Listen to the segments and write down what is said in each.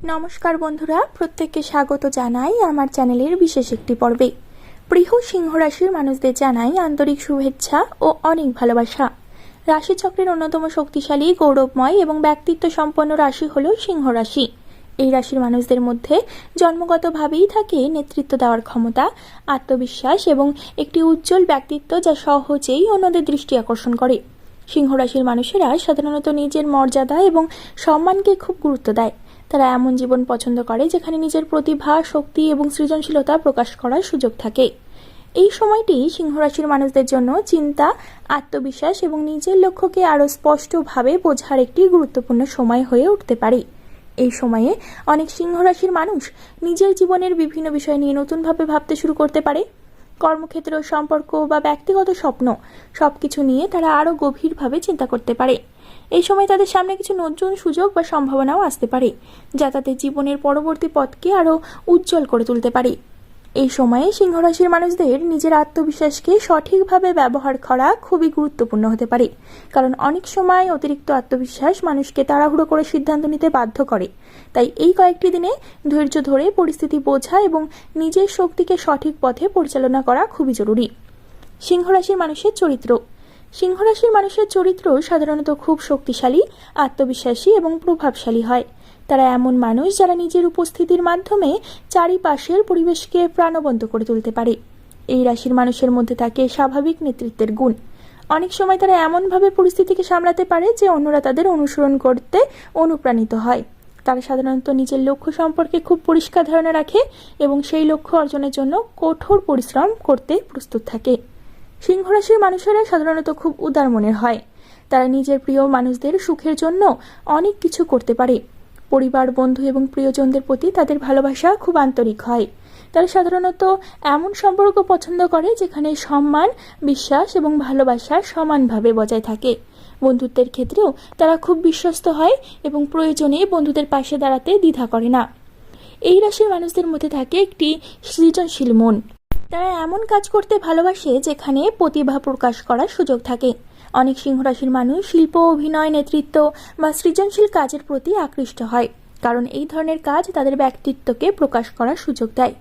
নমস্কার বন্ধুরা, প্রত্যেককে স্বাগত জানাই আমার চ্যানেলের বিশেষ একটি পর্বে। প্রিয় সিংহ রাশির মানুষদের জানাই আন্তরিক শুভেচ্ছা ও অনেক ভালোবাসা। রাশিচক্রের অন্যতম শক্তিশালী, গৌরবময় এবং ব্যক্তিত্ব সম্পন্ন রাশি হল সিংহ রাশি। এই রাশির মানুষদের মধ্যে জন্মগতভাবেই থাকে নেতৃত্ব দেওয়ার ক্ষমতা, আত্মবিশ্বাস এবং একটি উজ্জ্বল ব্যক্তিত্ব যা সহজেই অন্যদের দৃষ্টি আকর্ষণ করে। সিংহ রাশির মানুষেরা সাধারণত নিজের মর্যাদা এবং সম্মানকে খুব গুরুত্ব দেয়। তারা এমন জীবন পছন্দ করে যেখানে নিজের প্রতিভা, শক্তি এবং সৃজনশীলতা প্রকাশ করার সুযোগ থাকে। এই সময়টি সিংহ রাশির মানুষদের জন্য চিন্তা, আত্মবিশ্বাস এবং নিজের লক্ষ্যকে আরও স্পষ্টভাবে বোঝার একটি গুরুত্বপূর্ণ সময় হয়ে উঠতে পারে। এই সময়ে অনেক সিংহ রাশির মানুষ নিজের জীবনের বিভিন্ন বিষয় নিয়ে নতুনভাবে ভাবতে শুরু করতে পারে। কর্মক্ষেত্র, সম্পর্ক বা ব্যক্তিগত স্বপ্ন সবকিছু নিয়ে তারা আরও গভীরভাবে চিন্তা করতে পারে। এই সময় তাদের সামনে কিছু নতুন সুযোগ বা সম্ভাবনাও আসতে পারে, যা তাদের জীবনের পরবর্তী পথকে আরও উজ্জ্বল করে তুলতে পারে। এই সময়ে সিংহ রাশির মানুষদের নিজের আত্মবিশ্বাসকে সঠিকভাবে ব্যবহার করা খুবই গুরুত্বপূর্ণ হতে পারে, কারণ অনেক সময় অতিরিক্ত আত্মবিশ্বাস মানুষকে তাড়াহুড়ো করে সিদ্ধান্ত নিতে বাধ্য করে। তাই এই কয়েকটি দিনে ধৈর্য ধরে পরিস্থিতি বোঝা এবং নিজের শক্তিকে সঠিক পথে পরিচালনা করা খুবই জরুরি। সিংহ রাশির মানুষের চরিত্র। সিংহ রাশির মানুষের চরিত্র সাধারণত খুব শক্তিশালী, আত্মবিশ্বাসী এবং প্রভাবশালী হয়। তারা এমন মানুষ যারা নিজের উপস্থিতির মাধ্যমে চারিপাশের পরিবেশকে প্রাণবন্ত করে তুলতে পারে। এই রাশির মানুষের মধ্যে থাকে স্বাভাবিক নেতৃত্বের গুণ। অনেক সময় তারা এমনভাবে পরিস্থিতিকে সামলাতে পারে যে অন্যরা তাদের অনুসরণ করতে অনুপ্রাণিত হয়। তারা সাধারণত নিজের লক্ষ্য সম্পর্কে খুব পরিষ্কার ধারণা রাখে এবং সেই লক্ষ্য অর্জনের জন্য কঠোর পরিশ্রম করতে প্রস্তুত থাকে। সিংহ রাশির মানুষেরা সাধারণত খুব উদার মনের হয়। তারা নিজের প্রিয় মানুষদের সুখের জন্য অনেক কিছু করতে পারে। পরিবার, বন্ধু এবং প্রিয়জনদের প্রতি তাদের ভালোবাসা খুব আন্তরিক হয়। তারা সাধারণত এমন সম্পর্ক পছন্দ করে যেখানে সম্মান, বিশ্বাস এবং ভালোবাসা সমানভাবে বজায় থাকে। বন্ধুত্বের ক্ষেত্রেও তারা খুব বিশ্বস্ত হয় এবং প্রয়োজনে বন্ধুদের পাশে দাঁড়াতে দ্বিধা করে না। এই রাশির মানুষদের মধ্যে থাকে একটি সৃজনশীল মন। তারা এমন কাজ করতে ভালোবাসে যেখানে প্রতিভা প্রকাশ করার সুযোগ থাকে। অনেক সিংহ রাশির মানুষ শিল্প, অভিনয়, নেতৃত্ব বা সৃজনশীল কাজের প্রতি আকৃষ্ট হয়, কারণ এই ধরনের কাজ তাদের ব্যক্তিত্বকে প্রকাশ করার সুযোগ দেয়।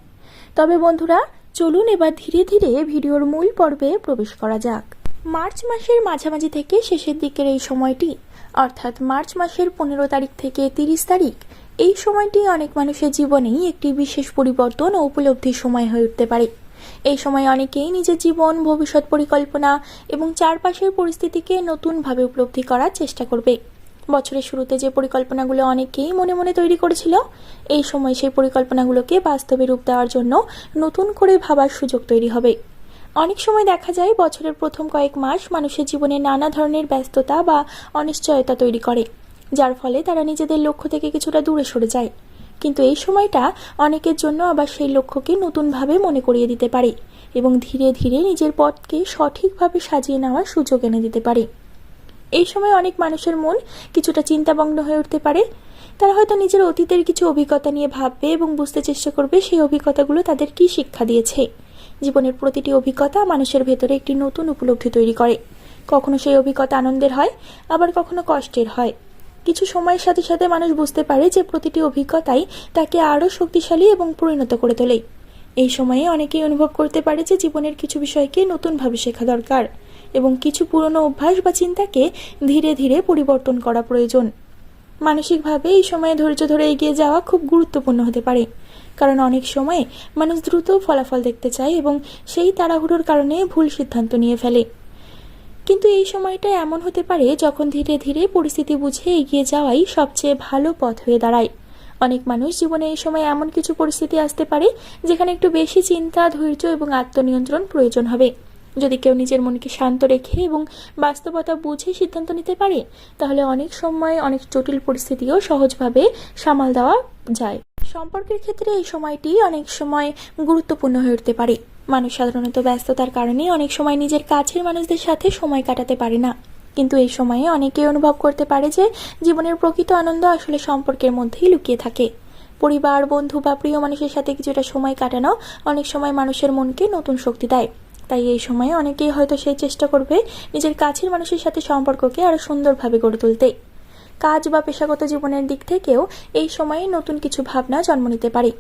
তবে বন্ধুরা, চলুন এবার ধীরে ধীরে ভিডিওর মূল পর্বে প্রবেশ করা যাক। মার্চ মাসের মাঝামাঝি থেকে শেষের দিকের এই সময়টি, অর্থাৎ মার্চ মাসের 15 তারিখ থেকে 30 তারিখ, এই সময়টি অনেক মানুষের জীবনেই একটি বিশেষ পরিবর্তন ও উপলব্ধির সময় হয়ে উঠতে পারে। এই সময় অনেকেই নিজের জীবন, ভবিষ্যৎ পরিকল্পনা এবং চারপাশের পরিস্থিতিকে নতুনভাবে উপলব্ধি করার চেষ্টা করবে। বছরের শুরুতে যে পরিকল্পনাগুলো অনেকেই মনে মনে তৈরি করেছিল, এই সময় সেই পরিকল্পনাগুলোকে বাস্তবে রূপ দেওয়ার জন্য নতুন করে ভাবার সুযোগ তৈরি হবে। অনেক সময় দেখা যায় বছরের প্রথম কয়েক মাস মানুষের জীবনে নানা ধরনের ব্যস্ততা বা অনিশ্চয়তা তৈরি করে, যার ফলে তারা নিজেদের লক্ষ্য থেকে কিছুটা দূরে সরে যায়। কিন্তু এই সময়টা অনেকের জন্য আবার সেই লক্ষ্যকে নতুনভাবে মনে করিয়ে দিতে পারে এবং ধীরে ধীরে নিজের পথকে সঠিকভাবে সাজিয়ে নেওয়ার সুযোগ এনে দিতে পারে। এই সময় অনেক মানুষের মন কিছুটা চিন্তামগ্ন হয়ে উঠতে পারে। তারা হয়তো নিজের অতীতের কিছু অভিজ্ঞতা নিয়ে ভাববে এবং বুঝতে চেষ্টা করবে সেই অভিজ্ঞতাগুলো তাদের কী শিক্ষা দিয়েছে। জীবনের প্রতিটি অভিজ্ঞতা মানুষের ভেতরে একটি নতুন উপলব্ধি তৈরি করে। কখনো সেই অভিজ্ঞতা আনন্দের হয়, আবার কখনো কষ্টের হয়। কিছু সময়ের সাথে সাথে মানুষ বুঝতে পারে যে প্রতিটি অভিজ্ঞতাই তাকে আরও শক্তিশালী এবং পরিণত করে তোলে। এই সময়ে অনেকেই অনুভব করতে পারে যে জীবনের কিছু বিষয়কে নতুনভাবে শেখা দরকার এবং কিছু পুরনো অভ্যাস বা চিন্তাকে ধীরে ধীরে পরিবর্তন করা প্রয়োজন। মানসিকভাবে এই সময়ে ধৈর্য ধরে এগিয়ে যাওয়া খুব গুরুত্বপূর্ণ হতে পারে, কারণ অনেক সময় মানুষ দ্রুত ফলাফল দেখতে চায় এবং সেই তাড়াহুড়োর কারণে ভুল সিদ্ধান্ত নিয়ে ফেলে। কিন্তু এই সময়টা এমন হতে পারে যখন ধীরে ধীরে পরিস্থিতি বুঝে এগিয়ে যাওয়াই সবচেয়ে ভালো পথ হয়ে দাঁড়ায়। অনেক মানুষ জীবনে এই সময় এমন কিছু পরিস্থিতি আসতে পারে যেখানে একটু বেশি চিন্তা, ধৈর্য এবং আত্মনিয়ন্ত্রণ প্রয়োজন হবে। যদি কেউ নিজের মনকে শান্ত রেখে এবং বাস্তবতা বুঝে সিদ্ধান্ত নিতে পারে, তাহলে অনেক সময় অনেক জটিল পরিস্থিতিও সহজভাবে সামাল দেওয়া যায়। সম্পর্কের ক্ষেত্রে এই সময়টি অনেক সময় গুরুত্বপূর্ণ হয়ে উঠতে পারে। মানুষ সাধারণত ব্যস্ততার কারণে অনেক সময় নিজের কাছের মানুষদের সাথে সময় কাটাতে পারে না, কিন্তু এই সময়ে অনেকেই অনুভব করতে পারে যে জীবনের প্রকৃত আনন্দ আসলে সম্পর্কের মধ্যেই লুকিয়ে থাকে। পরিবার, বন্ধু বা প্রিয় মানুষের সাথে কিছুটা সময় কাটানো অনেক সময় মানুষের মনকে নতুন শক্তি দেয়। তাই এই সময়ে অনেকেই হয়তো সেই চেষ্টা করবে নিজের কাছের মানুষের সাথে সম্পর্ককে আরো সুন্দরভাবে গড়ে তুলতে। কাজ বা পেশাগত জীবনের দিক থেকেও এই সময়ে নতুন কিছু ভাবনা জন্ম নিতে পারে।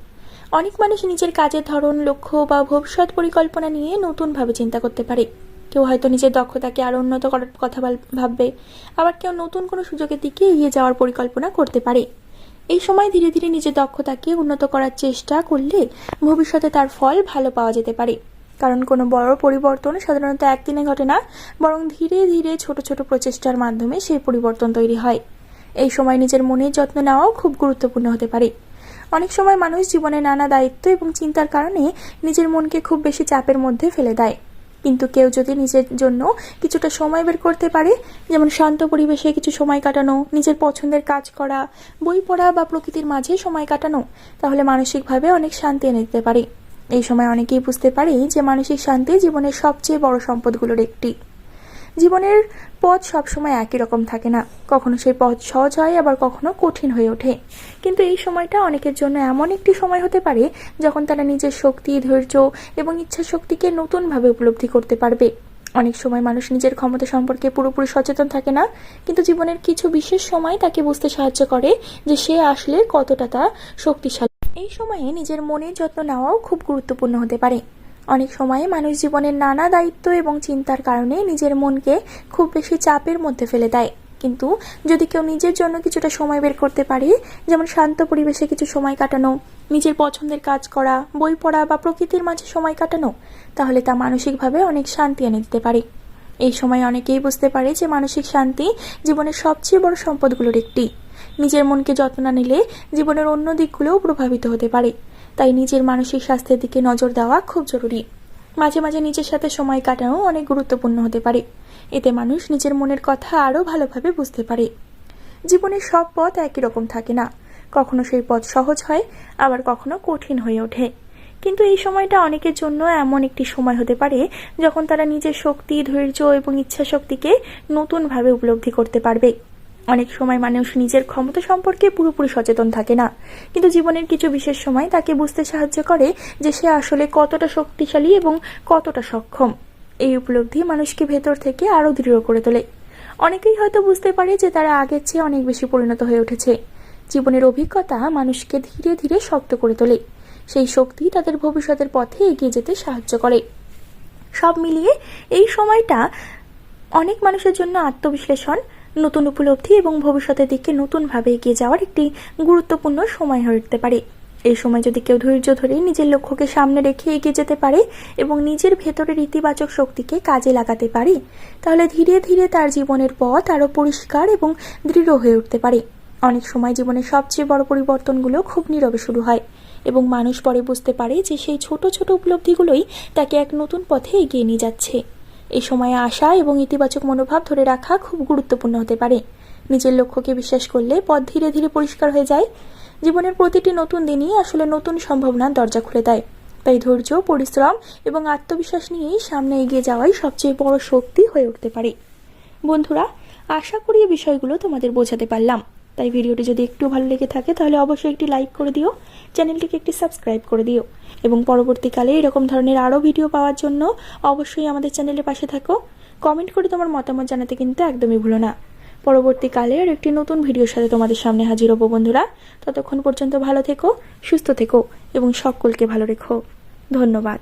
অনেক মানুষ নিজের কাজের ধরন, লক্ষ্য বা ভবিষ্যৎ পরিকল্পনা নিয়ে নতুনভাবে চিন্তা করতে পারে। কেউ হয়তো নিজের দক্ষতাকে আরও উন্নত করার কথা ভাববে, আবার কেউ নতুন কোনো সুযোগের দিকে এগিয়ে যাওয়ার পরিকল্পনা করতে পারে। এই সময় ধীরে ধীরে নিজের দক্ষতাকে উন্নত করার চেষ্টা করলে ভবিষ্যতে তার ফল ভালো পাওয়া যেতে পারে। কারণ কোনো বড় পরিবর্তন সাধারণত একদিনে ঘটে না, বরং ধীরে ধীরে ছোট ছোট প্রচেষ্টার মাধ্যমে সেই পরিবর্তন তৈরি হয়। এই সময় নিজের মনের যত্ন নেওয়াও খুব গুরুত্বপূর্ণ হতে পারে। অনেক সময় মানুষ জীবনে নানা দায়িত্ব এবং চিন্তার কারণে নিজের মনকে খুব বেশি চাপের মধ্যে ফেলে দেয়। কিন্তু কেউ যদি নিজের জন্য কিছুটা সময় বের করতে পারে, যেমন শান্ত পরিবেশে কিছু সময় কাটানো, নিজের পছন্দের কাজ করা, বই পড়া বা প্রকৃতির মাঝে সময় কাটানো, তাহলে মানসিকভাবে অনেক শান্তি এনে দিতে পারে। এই সময় অনেকেই বুঝতে পারে যে মানসিক শান্তি জীবনের সবচেয়ে বড় সম্পদগুলোর একটি। জীবনের পথ সবসময় একই রকম থাকে না, কখনো সেই পথ সহজ হয়, আবার কখনো কঠিন হয়ে ওঠে। কিন্তু এই সময়টা অনেকের জন্য এমন একটি সময় হতে পারে যখন তারা নিজের শক্তি, ধৈর্য এবং ইচ্ছা শক্তিকে নতুনভাবে উপলব্ধি করতে পারবে। অনেক সময় মানুষ নিজের ক্ষমতা সম্পর্কে পুরোপুরি সচেতন থাকে না, কিন্তু জীবনের কিছু বিশেষ সময় তাকে বুঝতে সাহায্য করে যে সে আসলে কতটা শক্তিশালী। এই সময়ে নিজের মনের যত্ন নেওয়াও খুব গুরুত্বপূর্ণ হতে পারে। অনেক সময় মানুষ জীবনের নানা দায়িত্ব এবং চিন্তার কারণে নিজের মনকে খুব বেশি চাপের মধ্যে ফেলে দেয়। কিন্তু যদি কেউ নিজের জন্য কিছুটা সময় বের করতে পারে, যেমন শান্ত পরিবেশে কিছু সময় কাটানো, নিজের পছন্দের কাজ করা, বই পড়া বা প্রকৃতির মাঝে সময় কাটানো, তাহলে তা মানসিকভাবে অনেক শান্তি এনে দিতে পারে। এই সময় অনেকেই বুঝতে পারে যে মানসিক শান্তি জীবনের সবচেয়ে বড় সম্পদগুলোর একটি। নিজের মনকে যত্ন না নিলে জীবনের অন্য দিকগুলোও প্রভাবিত হতে পারে। তাই নিজের মানসিক স্বাস্থ্যের দিকে নজর দেওয়া খুব জরুরি। মাঝে মাঝে নিজের সাথে সময় কাটানো অনেক গুরুত্বপূর্ণ হতে পারে। এতে মানুষ নিজের মনের কথা আরও ভালোভাবে বুঝতে পারে। জীবনের সব পথ একই রকম থাকে না, কখনো সেই পথ সহজ হয়, আবার কখনো কঠিন হয়ে ওঠে। কিন্তু এই সময়টা অনেকের জন্য এমন একটি সময় হতে পারে যখন তারা নিজের শক্তি, ধৈর্য এবং ইচ্ছা শক্তিকে নতুনভাবে উপলব্ধি করতে পারবে। অনেক সময় মানুষ নিজের ক্ষমতা সম্পর্কে পুরোপুরি সচেতন থাকে না, কিন্তু জীবনের কিছু বিশেষ সময় তাকে বুঝতে সাহায্য করে যে সে আসলে কতটা শক্তিশালী এবং কতটা সক্ষম। এই উপলব্ধি মানুষকে ভেতর থেকে আরও দৃঢ় করে তোলে। অনেকেই হয়তো বুঝতে পারে যে তারা আগের চেয়ে অনেক বেশি পরিণত হয়ে উঠেছে। জীবনের অভিজ্ঞতা মানুষকে ধীরে ধীরে শক্ত করে তোলে। সেই শক্তি তাদের ভবিষ্যতের পথে এগিয়ে যেতে সাহায্য করে। সব মিলিয়ে এই সময়টা অনেক মানুষের জন্য আত্মবিশ্লেষণ, নতুন উপলব্ধি এবং ভবিষ্যতের দিকে নতুনভাবে এগিয়ে যাওয়ার একটি গুরুত্বপূর্ণ সময় হয়ে উঠতে পারে। এই সময় যদি কেউ ধৈর্য ধরে নিজের লক্ষ্যকে সামনে রেখে এগিয়ে যেতে পারে এবং নিজের ভেতরের ইতিবাচক শক্তিকে কাজে লাগাতে পারে, তাহলে ধীরে ধীরে তার জীবনের পথ আরও পরিষ্কার এবং দৃঢ় হয়ে উঠতে পারে। অনেক সময় জীবনের সবচেয়ে বড় পরিবর্তনগুলো খুব নীরবে শুরু হয় এবং মানুষ পরে বুঝতে পারে যে সেই ছোট ছোট উপলব্ধিগুলোই তাকে এক নতুন পথে এগিয়ে নিয়ে যাচ্ছে। এই সময়ে আশা এবং ইতিবাচক মনোভাব ধরে রাখা খুব গুরুত্বপূর্ণ হতে পারে। নিজের লক্ষ্যকে বিশ্বাস করলে পথ ধীরে ধীরে পরিষ্কার হয়ে যায়। জীবনের প্রতিটি নতুন দিনই আসলে নতুন সম্ভাবনার দরজা খুলে দেয়। তাই ধৈর্য, পরিশ্রম এবং আত্মবিশ্বাস নিয়েই সামনে এগিয়ে যাওয়াই সবচেয়ে বড় শক্তি হয়ে উঠতে পারে। বন্ধুরা, আশা করি এই বিষয়গুলো তোমাদের বোঝাতে পারলাম। তাই ভিডিওটি যদি একটু ভালো লেগে থাকে তাহলে অবশ্যই একটি লাইক করে দিও, চ্যানেলটিকে একটি সাবস্ক্রাইব করে দিও এবং পরবর্তীকালে এরকম ধরনের আরও ভিডিও পাওয়ার জন্য অবশ্যই আমাদের চ্যানেলের পাশে থাকো। কমেন্ট করে তোমার মতামত জানাতে কিন্তু একদমই ভুলো না। পরবর্তীকালে আর একটি নতুন ভিডিওর সাথে তোমাদের সামনে হাজির হব বন্ধুরা। ততক্ষণ পর্যন্ত ভালো থেকো, সুস্থ থেকো এবং সকলকে ভালো রেখো। ধন্যবাদ।